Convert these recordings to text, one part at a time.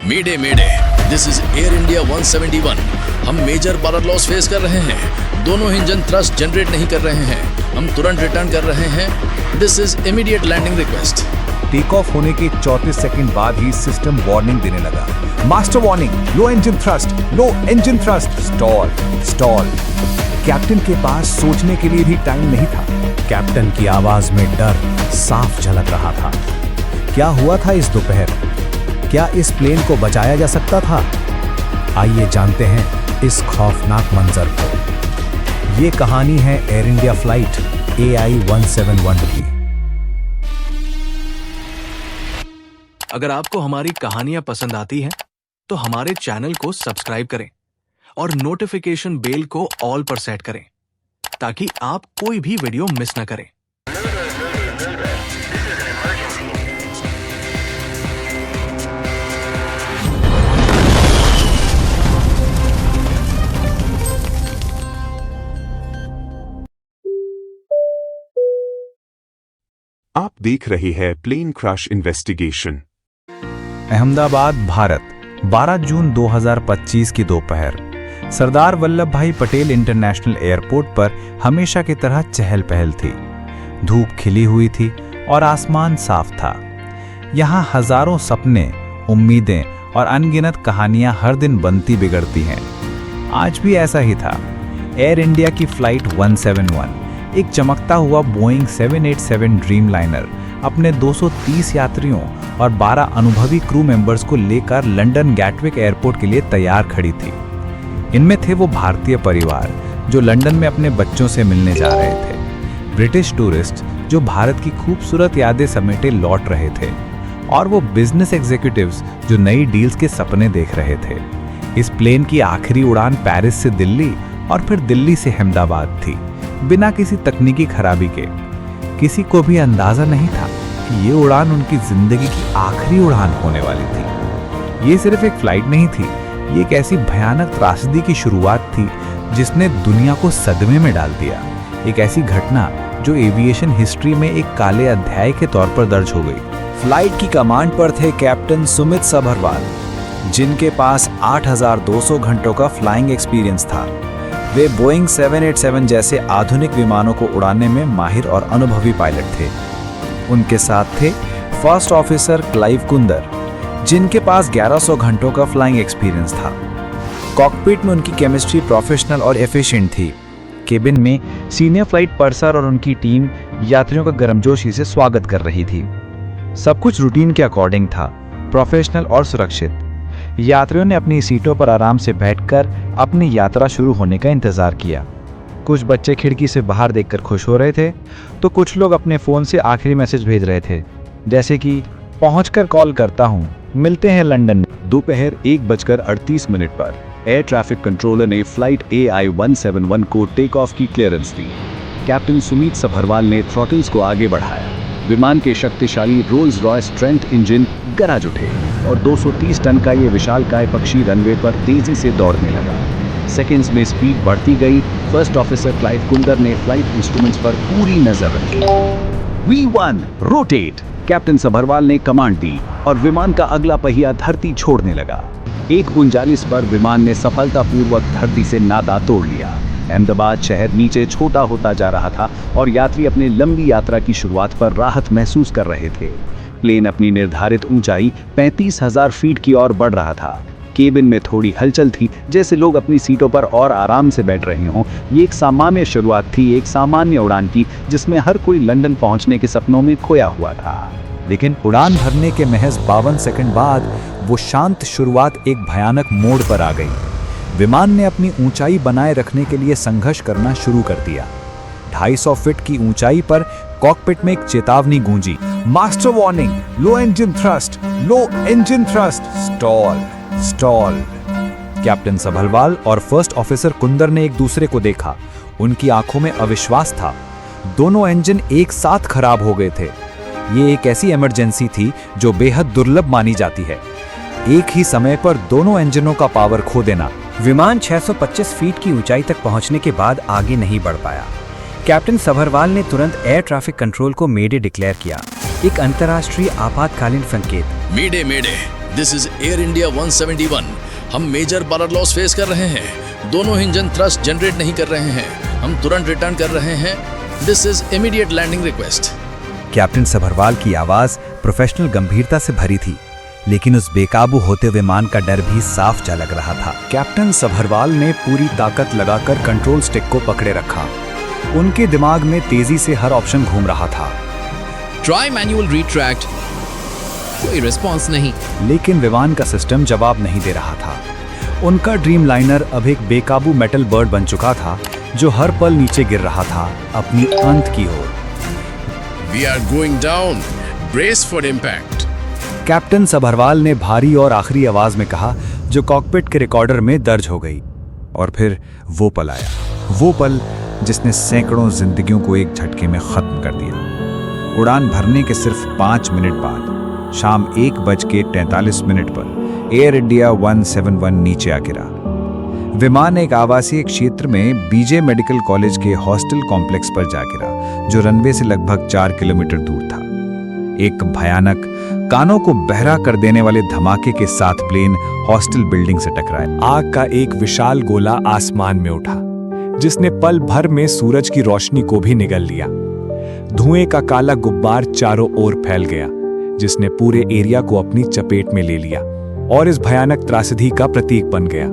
Mayday mayday, this is air India 171। हम major power loss face कर रहे हैं। दोनों इंजन थ्रस्ट जनरेट नहीं कर रहे हैं। हम तुरंत रिटर्न कर रहे हैं। This is immediate landing request. Take off होने के 34 सेकंड बाद ही सिस्टम वार्निंग देने लगा। Master warning, low engine thrust, low engine thrust, stall stall. Captain के पास सोचने के लिए भी टाइम नहीं था। कैप्टन की आवाज में डर साफ झलक रहा था। क्या हुआ था इस दोपहर? क्या इस प्लेन को बचाया जा सकता था? आइए जानते हैं इस खौफनाक मंजर को। ये कहानी है एयर इंडिया फ्लाइट AI-171 की। अगर आपको हमारी कहानियां पसंद आती हैं, तो हमारे चैनल को सब्सक्राइब करें और नोटिफिकेशन बेल को ऑल पर सेट करें ताकि आप कोई भी वीडियो मिस न करें। आप देख रहे हैं plane crash investigation. Ahmedabad, Bharat, 12 जून 2025 की दोपहर। सरदार वल्लभ भाई पटेल इंटरनेशनल एयरपोर्ट पर हमेशा की तरह चहल पहल थी। धूप खिली हुई थी और आसमान साफ था। यहाँ हजारों सपने, उम्मीदें और अनगिनत कहानियां हर दिन बनती बिगड़ती हैं। आज भी ऐसा ही था। एयर इंडिया की फ्लाइट 171, एक चमकता हुआ बोइंग 787 ड्रीमलाइनर अपने 230 यात्रियों और 12 अनुभवी क्रू मेंबर्स को लेकर लंदन गैटविक एयरपोर्ट के लिए तैयार खड़ी थी। इनमें थे वो भारतीय परिवार जो लंदन में अपने बच्चों से मिलने जा रहे थे, ब्रिटिश टूरिस्ट जो भारत की खूबसूरत यादें समेटे लौट रहे थे, और वो बिजनेस एग्जीक्यूटिव्स जो नई डील्स के सपने देख रहे थे। इस प्लेन की आखिरी उड़ान पेरिस से दिल्ली और फिर दिल्ली से अहमदाबाद थी, बिना किसी तकनीकी खराबी के। किसी को भी अंदाजा नहीं था कि ये उड़ान उनकी जिंदगी की आखिरी उड़ान होने वाली थी। ये सिर्फ एक फ्लाइट नहीं थी, ये एक ऐसी भयानक त्रासदी की शुरुआत थी जिसने दुनिया को सदमे में डाल दिया। एक ऐसी घटना जो एविएशन हिस्ट्री में एक काले अध्याय के तौर पर दर्ज हो गई। फ्लाइट की कमांड पर थे कैप्टन सुमित सभरवाल, जिनके पास 8,200 घंटों का फ्लाइंग एक्सपीरियंस था। वे बोइंग 787 जैसे आधुनिक विमानों को उड़ाने में माहिर और अनुभवी पायलट थे। उनके साथ थे फर्स्ट ऑफिसर क्लाइव कुंदर, जिनके पास 1100 घंटों का फ्लाइंग एक्सपीरियंस था। कॉकपिट में उनकी केमिस्ट्री प्रोफेशनल और एफिशिएंट थी। केबिन में सीनियर फ्लाइट पर्सर और उनकी टीम यात्रियों का गर्मजोशी से स्वागत कर रही थी। सब कुछ रूटीन के अकॉर्डिंग था, प्रोफेशनल और सुरक्षित। यात्रियों ने अपनी सीटों पर आराम से बैठकर अपनी यात्रा शुरू होने का इंतजार किया। कुछ बच्चे खिड़की से बाहर देखकर खुश हो रहे थे, तो कुछ लोग अपने फ़ोन से आखिरी मैसेज भेज रहे थे, जैसे कि पहुंचकर कॉल करता हूं, मिलते हैं लंदन। दोपहर 1:38 पर एयर ट्रैफिक कंट्रोलर ने फ्लाइट AI-171 को टेक ऑफ की क्लियरेंस दी। कैप्टन सुमित सभरवाल ने थ्रॉटल्स को आगे बढ़ाया। विमान के शक्तिशाली रोल्स रॉयस ट्रेंट इंजन गरज उठे और 230 टन का ये विशालकाय पक्षी रनवे पर तेजी से दौड़ने लगा। सेकेंड्स में स्पीड बढ़ती गई। फर्स्ट ऑफिसर क्लाइव कुंदर ने फ्लाइट इंस्ट्रूमेंट्स पर पूरी नजर रखी। V1 रोटेट, कैप्टन सभरवाल ने कमांड दी और विमान का अगला पहिया धरती छोड़ने लगा। 1:39 पर विमान ने सफलतापूर्वक धरती से नाता तोड़ लिया। अहमदाबाद शहर नीचे छोटा होता जा रहा था और यात्री अपनी लंबी यात्रा की शुरुआत पर राहत महसूस कर रहे थे। प्लेन अपनी निर्धारित ऊंचाई 35,000 फीट की ओर बढ़ रहा था। केबिन में थोड़ी हलचल थी, जैसे लोग अपनी सीटों पर और आराम से बैठ रहे हों। ये एक सामान्य शुरुआत थी, एक सामान्य उड़ान की जिसमें हर कोई लंदन पहुंचने के सपनों में खोया हुआ था। लेकिन उड़ान भरने के महज 52 सेकंड बाद वो शांत शुरुआत एक भयानक मोड़ पर आ गई। विमान ने अपनी ऊंचाई बनाए रखने के लिए संघर्ष करना शुरू कर दिया। 250 फीट की ऊंचाई पर कॉकपिट में एक चेतावनी गूंजी, master warning, low engine thrust, low engine thrust, stall stall. Captain Sabharwal और फर्स्ट ऑफिसर कुंदर ने एक दूसरे को देखा। उनकी आंखों में अविश्वास था। दोनों इंजन एक साथ खराब हो गए थे। ये एक ऐसी इमरजेंसी थी जो बेहद दुर्लभ मानी जाती है। एक ही समय पर दोनों इंजनों का पावर खो देना। विमान 625 फीट की ऊंचाई तक पहुंचने के बाद आगे नहीं बढ़ पाया। कैप्टन सभरवाल ने तुरंत एयर ट्रैफिक कंट्रोल को मेडे डिक्लेयर किया, एक अंतर्राष्ट्रीय आपातकालीन संकेत। मेडे मेडे, दिस इज एयर इंडिया 171। हम मेजर पावर लॉस फेस कर रहे हैं। दोनों इंजन थ्रस्ट जनरेट नहीं कर रहे हैं। हम तुरंत रिटर्न कर रहे हैं। This is immediate landing request. Captain Sabharwal की आवाज प्रोफेशनल गंभीरता से भरी थी, लेकिन उस बेकाबू होते हुए विमान का डर भी साफ झलक रहा था। कैप्टन सभरवाल ने पूरी ताकत लगाकर कंट्रोल स्टिक को पकड़े रखा। उनके दिमाग में तेजी से हर ऑप्शन घूम रहा था। ट्राई मैनुअल रिट्रैक्ट, कोई रिस्पॉन्स नहीं। लेकिन विमान का सिस्टम जवाब नहीं दे रहा था। उनका ड्रीम लाइनर अब एक बेकाबू मेटल बर्ड बन चुका था, जो हर पल नीचे गिर रहा था, अपनी अंत की ओर। We are going down, brace for impact. Captain Sabharwal ने भारी और आखिरी आवाज में कहा, जो कॉकपिट के रिकॉर्डर में दर्ज हो गई। और फिर वो पल आया, वो पल जिसने सैकड़ों जिंदगियों को एक झटके में खत्म कर दिया। उड़ान भरने के सिर्फ 5 मिनट बाद शाम 1:43 पर एयर इंडिया 171 नीचे आ गिरा। विमान एक आवासीय क्षेत्र में बीजे मेडिकल कॉलेज के हॉस्टल कॉम्प्लेक्स पर जा गिरा, जो रनवे से लगभग 4 किलोमीटर दूर था। एक भयानक, कानों को बहरा कर देने वाले धमाके के साथ प्लेन हॉस्टल बिल्डिंग से टकराया। आग का एक विशाल गोला आसमान में उठा, जिसने पल भर में सूरज की रोशनी को भी निगल लिया। धुएं का काला गुब्बार चारों ओर फैल गया, जिसने पूरे एरिया को अपनी चपेट में ले लिया और इस भयानक त्रासदी का प्रतीक बन गया।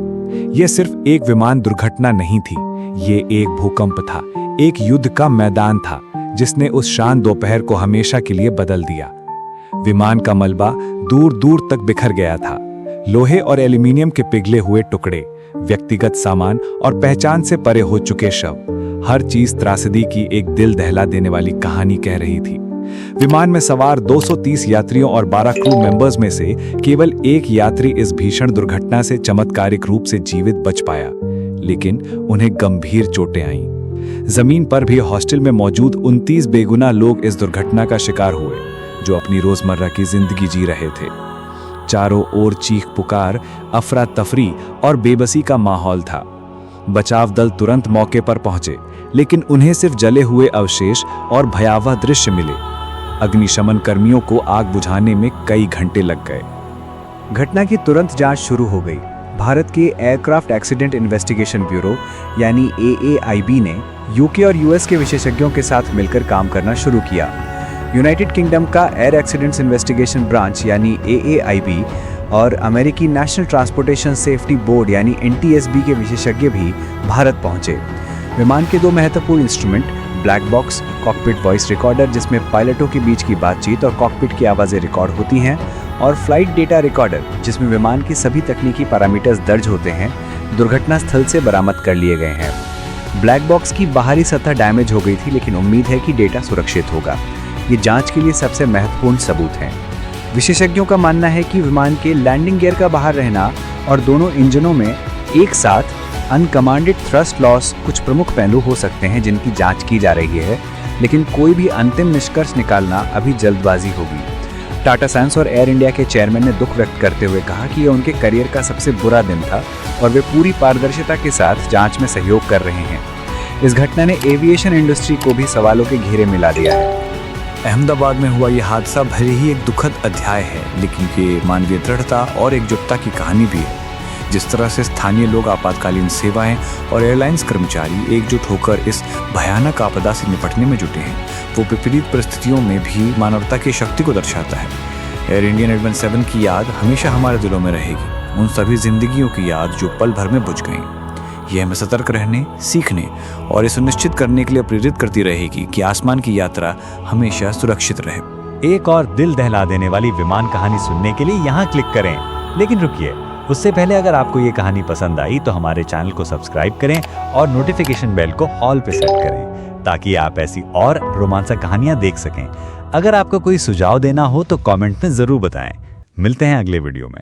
यह सिर्फ एक विमान दुर्घटना नहीं थी, ये एक भूकंप था, एक युद्ध का मैदान था, जिसने उस शान दोपहर को हमेशा के लिए बदल दिया। विमान का मलबा दूर दूर तक बिखर गया था। लोहे और एल्यूमीनियम के पिघले हुए टुकड़े, व्यक्तिगत सामान और पहचान से परे हो चुके शव, हर चीज त्रासदी की एक दिल दहला देने वाली कहानी कह रही थी। विमान में सवार 230 यात्रियों और 12 क्रू मेंबर्स में से केवल एक यात्री इस भीषण दुर्घटना से चमत्कारिक रूप से जीवित बच पाया, लेकिन उन्हें गंभीर चोटें आईं। जमीन पर भी हॉस्टल में मौजूद 29 बेगुनाह लोग इस दुर्घटना का शिकार हुए, जो अपनी रोजमर्रा की जिंदगी जी रहे थे। चारों ओर चीख पुकार, अफरा तफरी और बेबसी का माहौल था। बचाव दल तुरंत मौके पर पहुंचे, लेकिन उन्हें सिर्फ जले हुए अवशेष और भयावह दृश्य मिले। अग्निशमन कर्मियों को आग बुझाने में कई घंटे लग गए। घटना की तुरंत जांच शुरू हो गई। भारत के एयरक्राफ्ट एक्सीडेंट इन्वेस्टिगेशन ब्यूरो यानी AAIB ने यूके और यूएस के विशेषज्ञों के साथ मिलकर काम करना शुरू किया। यूनाइटेड किंगडम का एयर एक्सीडेंट्स इन्वेस्टिगेशन ब्रांच यानी AAIB और अमेरिकी नेशनल ट्रांसपोर्टेशन सेफ्टी बोर्ड यानी NTSB के विशेषज्ञ भी भारत पहुंचे। विमान के 2 महत्वपूर्ण instrument, black box, cockpit voice recorder जिसमें पायलटों के बीच की बातचीत और कॉकपिट की आवाज़ें रिकॉर्ड होती हैं, और फ्लाइट डेटा रिकॉर्डर जिसमें विमान की सभी तकनीकी पैरामीटर्स दर्ज होते हैं, दुर्घटना स्थल से बरामद कर लिए गए हैं। ब्लैक बॉक्स की बाहरी सतह डैमेज हो गई थी, लेकिन उम्मीद है कि डेटा सुरक्षित होगा। ये जांच के लिए सबसे महत्वपूर्ण सबूत हैं। विशेषज्ञों का मानना है कि विमान के लैंडिंग गियर का बाहर रहना और दोनों इंजनों में एक साथ अनकमांडेड थ्रस्ट लॉस कुछ प्रमुख पहलू हो सकते हैं जिनकी जांच की जा रही है, लेकिन कोई भी अंतिम निष्कर्ष निकालना अभी जल्दबाजी होगी। टाटा सन्स और एयर इंडिया के चेयरमैन ने दुख व्यक्त करते हुए कहा कि यह उनके करियर का सबसे बुरा दिन था और वे पूरी पारदर्शिता के साथ जांच में सहयोग कर रहे हैं। इस घटना ने एविएशन इंडस्ट्री को भी सवालों के घेरे में ला दिया है। अहमदाबाद में हुआ यह हादसा भले ही एक दुखद अध्याय है, लेकिन ये मानवीय दृढ़ता और एकजुटता की कहानी भी है। जिस तरह से स्थानीय लोग, आपातकालीन सेवाएं और एयरलाइंस कर्मचारी एकजुट होकर इस भयानक आपदा से निपटने में जुटे हैं, वो विपरीत परिस्थितियों में भी मानवता की शक्ति को दर्शाता है। एयर इंडिया 171 की याद हमेशा हमारे दिलों में रहेगी, उन सभी जिंदगियों की याद जो पल भर में बुझ गईं। यह हमें सतर्क रहने, सीखने और ये सुनिश्चित करने के लिए प्रेरित करती रहेगी कि आसमान की यात्रा हमेशा सुरक्षित रहे। एक और दिल दहला देने वाली विमान कहानी सुनने के लिए यहाँ क्लिक करें। लेकिन रुकिए, उससे पहले अगर आपको ये कहानी पसंद आई तो हमारे चैनल को सब्सक्राइब करें और नोटिफिकेशन बेल को ऑल पे सेट करें, ताकि आप ऐसी और रोमांचक कहानियां देख सकें। अगर आपको कोई सुझाव देना हो तो कमेंट में जरूर बताएं। मिलते हैं अगले वीडियो में।